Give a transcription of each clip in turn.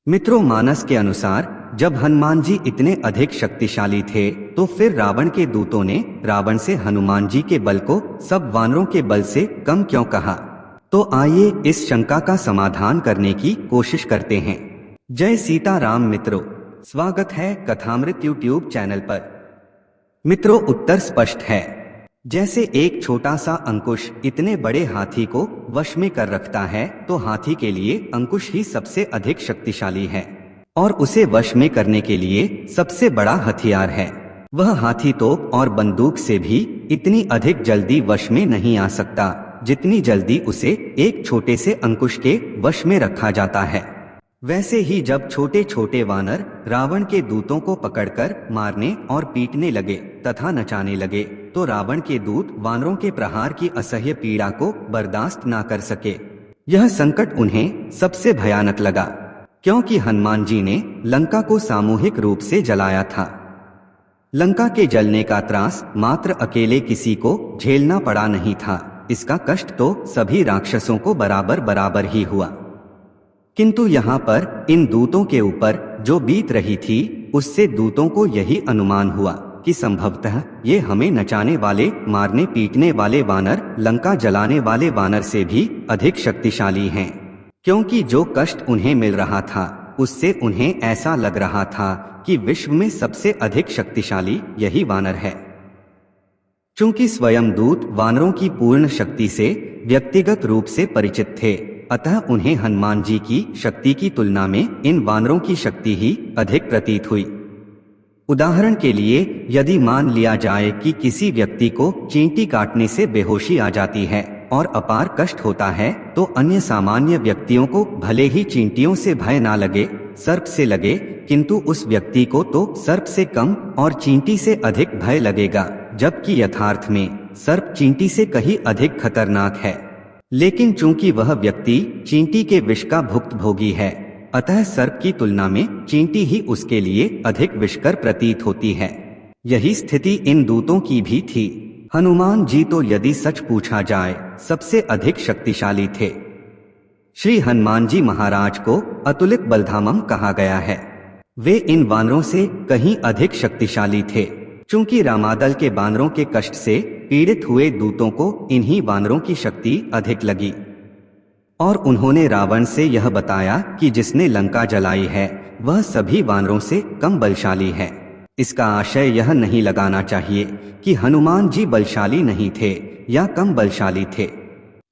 मित्रों, मानस के अनुसार जब हनुमान जी इतने अधिक शक्तिशाली थे तो फिर रावण के दूतों ने रावण से हनुमान जी के बल को सब वानरों के बल से कम क्यों कहा। तो आइए इस शंका का समाधान करने की कोशिश करते हैं। जय सीता राम मित्रों, स्वागत है कथामृत यूट्यूब चैनल पर। मित्रों, उत्तर स्पष्ट है। जैसे एक छोटा सा अंकुश इतने बड़े हाथी को वश में कर रखता है, तो हाथी के लिए अंकुश ही सबसे अधिक शक्तिशाली है और उसे वश में करने के लिए सबसे बड़ा हथियार है। वह हाथी तोप और बंदूक से भी इतनी अधिक जल्दी वश में नहीं आ सकता जितनी जल्दी उसे एक छोटे से अंकुश के वश में रखा जाता है। वैसे ही जब छोटे छोटे वानर रावण के दूतों को पकड़कर मारने और पीटने लगे तथा नचाने लगे, तो रावण के दूत वानरों के प्रहार की असह्य पीड़ा को बर्दाश्त ना कर सके। यह संकट उन्हें सबसे भयानक लगा, क्योंकि हनुमान जी ने लंका को सामूहिक रूप से जलाया था। लंका के जलने का त्रास मात्र अकेले किसी को झेलना पड़ा नहीं था, इसका कष्ट तो सभी राक्षसों को बराबर बराबर ही हुआ। किंतु यहाँ पर इन दूतों के ऊपर जो बीत रही थी, उससे दूतों को यही अनुमान हुआ कि संभवतः ये हमें नचाने वाले, मारने पीटने वाले वानर लंका जलाने वाले वानर से भी अधिक शक्तिशाली हैं, क्योंकि जो कष्ट उन्हें मिल रहा था उससे उन्हें ऐसा लग रहा था कि विश्व में सबसे अधिक शक्तिशाली यही वानर है। चूंकि स्वयं दूत वानरों की पूर्ण शक्ति से व्यक्तिगत रूप से परिचित थे, अतः उन्हें हनुमान जी की शक्ति की तुलना में इन वानरों की शक्ति ही अधिक प्रतीत हुई। उदाहरण के लिए, यदि मान लिया जाए कि किसी व्यक्ति को चींटी काटने से बेहोशी आ जाती है और अपार कष्ट होता है, तो अन्य सामान्य व्यक्तियों को भले ही चींटियों से भय ना लगे, सर्प से लगे, किंतु उस व्यक्ति को तो सर्प से कम और चींटी से अधिक भय लगेगा, जबकि यथार्थ में सर्प चींटी से कहीं अधिक खतरनाक है। लेकिन चूंकि वह व्यक्ति चींटी के विष का भुक्तभोगी है, अतः सर्प की तुलना में चींटी ही उसके लिए अधिक विषकर प्रतीत होती है। यही स्थिति इन दूतों की भी थी। हनुमान जी तो यदि सच पूछा जाए सबसे अधिक शक्तिशाली थे। श्री हनुमान जी महाराज को अतुलित बलधामम कहा गया है। वे इन वानरों से कहीं अधिक शक्तिशाली थे। चूंकि रामादल के वानरों के कष्ट से पीड़ित हुए दूतों को इन्हीं वानरों की शक्ति अधिक लगी और उन्होंने रावण से यह बताया कि जिसने लंका जलाई है वह सभी वानरों से कम बलशाली है। इसका आशय यह नहीं लगाना चाहिए कि हनुमान जी बलशाली नहीं थे या कम बलशाली थे।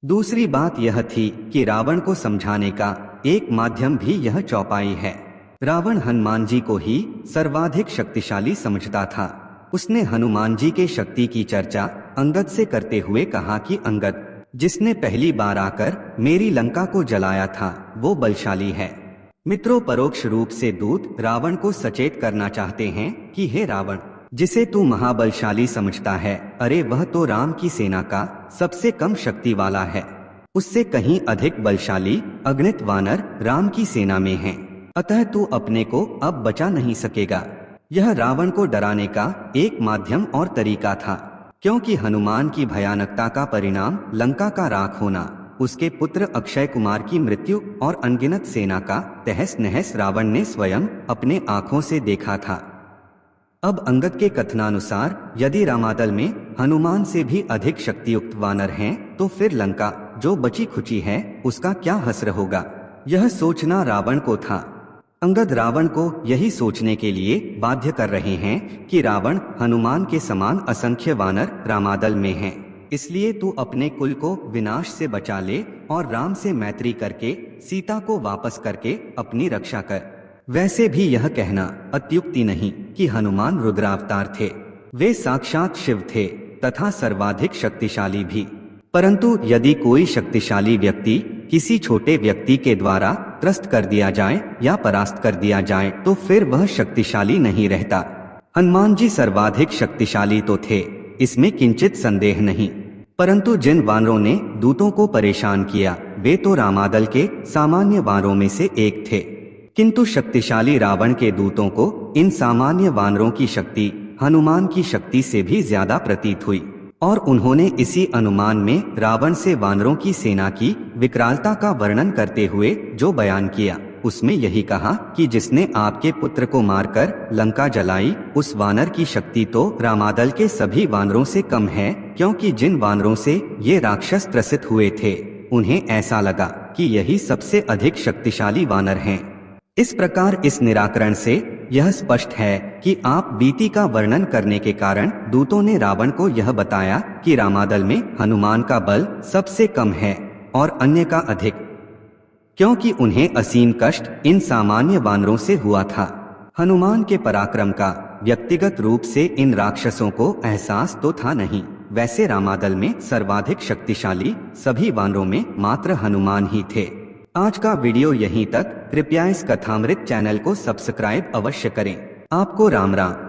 दूसरी बात यह थी कि रावण को समझाने का एक माध्यम भी यह चौपाई है। रावण हनुमान जी को ही सर्वाधिक शक्तिशाली समझता था। उसने हनुमान जी के शक्ति की चर्चा अंगद से करते हुए कहा कि अंगद, जिसने पहली बार आकर मेरी लंका को जलाया था वो बलशाली है। मित्रों, परोक्ष रूप से दूत रावण को सचेत करना चाहते हैं कि हे रावण, जिसे तू महाबलशाली समझता है, अरे वह तो राम की सेना का सबसे कम शक्ति वाला है। उससे कहीं अधिक बलशाली अगणित वानर राम की सेना में हैं। अतः तू अपने को अब बचा नहीं सकेगा। यह रावण को डराने का एक माध्यम और तरीका था, क्योंकि हनुमान की भयानकता का परिणाम लंका का राख होना, उसके पुत्र अक्षय कुमार की मृत्यु और अनगिनत सेना का तहस नहस रावण ने स्वयं अपने आंखों से देखा था। अब अंगद के कथनानुसार यदि रामादल में हनुमान से भी अधिक शक्तियुक्त वानर हैं, तो फिर लंका जो बची खुची है उसका क्या हश्र होगा। यह सोचना रावण को था। अंगद रावण को यही सोचने के लिए बाध्य कर रहे हैं कि रावण हनुमान के समान असंख्य वानर रामादल में हैं। इसलिए तू अपने कुल को विनाश से बचा ले और राम से मैत्री करके सीता को वापस करके अपनी रक्षा कर। वैसे भी यह कहना अत्युक्ति नहीं कि हनुमान रुद्रावतार थे। वे साक्षात शिव थे तथा सर्वाधिक शक्तिशाली भी। परंतु यदि कोई शक्तिशाली व्यक्ति किसी छोटे व्यक्ति के द्वारा त्रस्त कर दिया जाए या परास्त कर दिया जाए, तो फिर वह शक्तिशाली नहीं रहता। हनुमान जी सर्वाधिक शक्तिशाली तो थे, इसमें किंचित संदेह नहीं, परंतु जिन वानरों ने दूतों को परेशान किया वे तो रामादल के सामान्य वानरों में से एक थे। किंतु शक्तिशाली रावण के दूतों को इन सामान्य वानरों की शक्ति हनुमान की शक्ति से भी ज्यादा प्रतीत हुई और उन्होंने इसी अनुमान में रावण से वानरों की सेना की विकरालता का वर्णन करते हुए जो बयान किया, उसमें यही कहा कि जिसने आपके पुत्र को मारकर लंका जलाई, उस वानर की शक्ति तो रामादल के सभी वानरों से कम है, क्योंकि जिन वानरों से ये राक्षस त्रसित हुए थे उन्हें ऐसा लगा कि यही सबसे अधिक शक्तिशाली वानर हैं। इस प्रकार इस निराकरण से यह स्पष्ट है कि आप बीती का वर्णन करने के कारण दूतों ने रावण को यह बताया कि रामादल में हनुमान का बल सबसे कम है और अन्य का अधिक, क्योंकि उन्हें असीम कष्ट इन सामान्य वानरों से हुआ था। हनुमान के पराक्रम का व्यक्तिगत रूप से इन राक्षसों को एहसास तो था नहीं। वैसे रामादल में सर्वाधिक शक्तिशाली सभी वानरों में मात्र हनुमान ही थे। आज का वीडियो यहीं तक। कृपया इस कथामृत चैनल को सब्सक्राइब अवश्य करें। आपको राम राम।